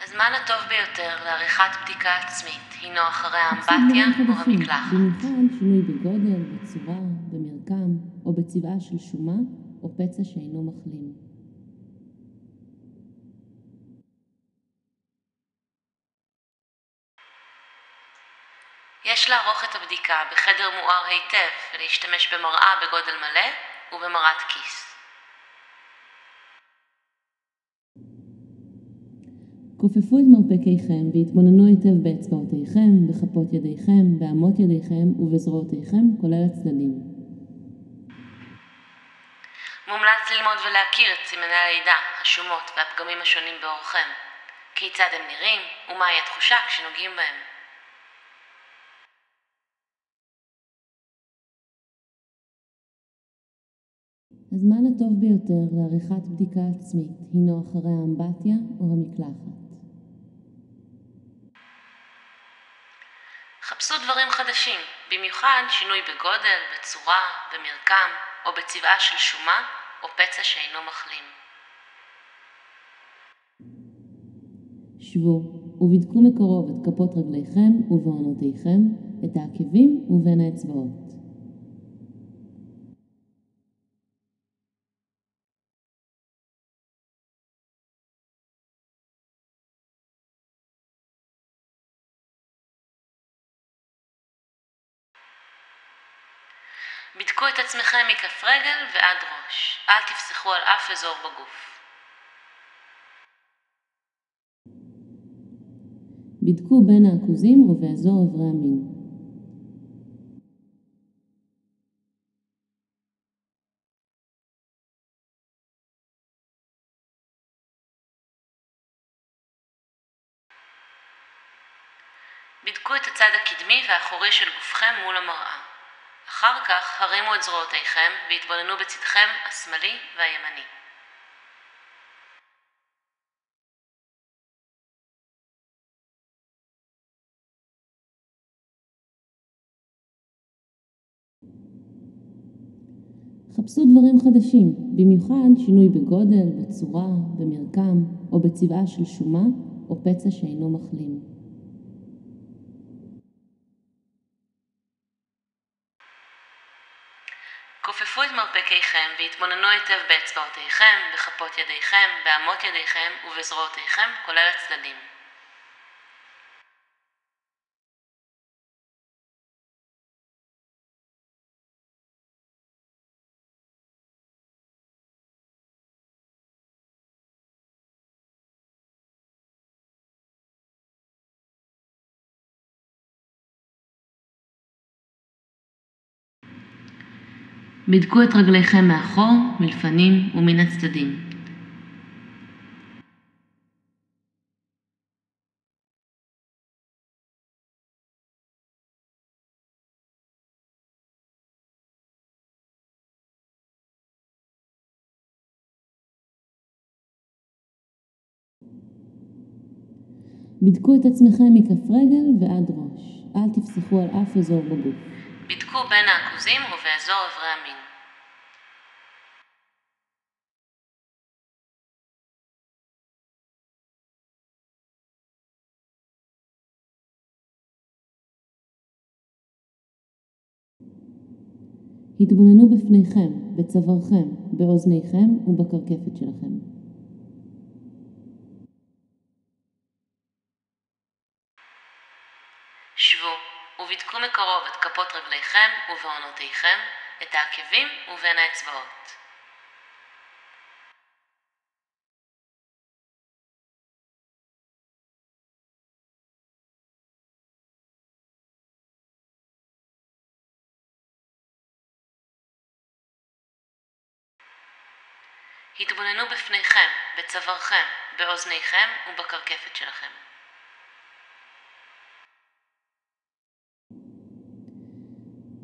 הזמן הטוב ביותר לעריכת בדיקה עצמית הינו אחרי חפשו האמבטיה דברים או חדשים, המקלחת. במיוחד שינוי בגודל, בצורה, במרקם, או בצבעה של שומה או פצע שאינו מחלים. יש לערוך את הבדיקה בחדר מואר היטב ולהשתמש במראה בגודל מלא ובמראת כיס. כופפו את מרפקיכם והתבוננו היטב באצבעותיכם, בכפות ידיכם, באמות ידיכם ובזרועותיכם, כולל הצדדים. מומלץ ללמוד ולהכיר את סימני הלידה, השומות והפגמים השונים בעורכם. כיצד הם נראים ומהי התחושה כשנוגעים בהם. הזמן הטוב ביותר לעריכת בדיקה עצמית הינו אחרי האמבטיה או המקלחת. חפשו דברים חדשים, במיוחד שינוי בגודל, בצורה, במרקם או בצבעה של שומה או פצע שאינו מחלים. שבו ובדקו מקרוב את כפות רגליכם ובעונותיכם, את העקבים ובין האצבעות. בדקו את עצמכם מכף רגל ועד ראש. אל תפסחו על אף אזור בגוף. בדקו בין העכוזים ובאזור איברי המין. בדקו את הצד הקדמי והאחורי של גופכם מול המראה. אחר כך הרימו את זרועותיכם והתבוננו בצדכם השמאלי והימני. חפשו דברים חדשים, במיוחד שינוי בגודל, בצורה, במרקם או בצבעה של שומה או פצע שאינו מחלים. כופפו את מרפקיכם והתבוננו היטב באצבעותיכם, בכפות ידיכם, באמות ידיכם ובזרועותיכם, כולל הצדדים. בדקו את רגליכם מאחור, מלפנים ומן הצדדים. בדקו את עצמכם מכף רגל ועד ראש. אל תפסחו על אף אזור בגוף. בדקו בין העכוזים ובאזור איברי המין. התבוננו בפניכם, בצווארכם, באוזניכם ובקרקפת שלכם. שבו ובדקו מקרוב את כפות רגליכם ובעונותיכם, את העקבים ובין האצבעות. התבוננו בפניכם, בצווארכם, באוזניכם ובקרקפת שלכם.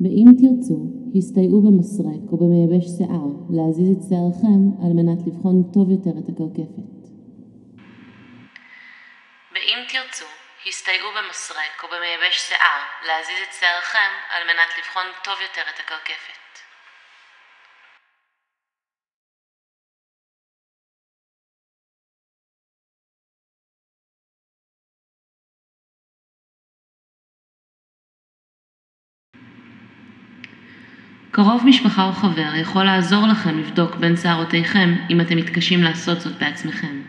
ואם תרצו, הסתייעו במסרק או במייבש שיער להזיז את שערכם על מנת לבחון טוב יותר את הקרקפת. ואם תרצו, הסתייעו במסרק או במייבש שיער להזיז את שערכם על מנת לבחון טוב יותר את הקרקפת. קרוב משפחה או חבר יכול לעזור לכם לבדוק בין שערותיכם אם אתם מתקשים לעשות זאת בעצמכם.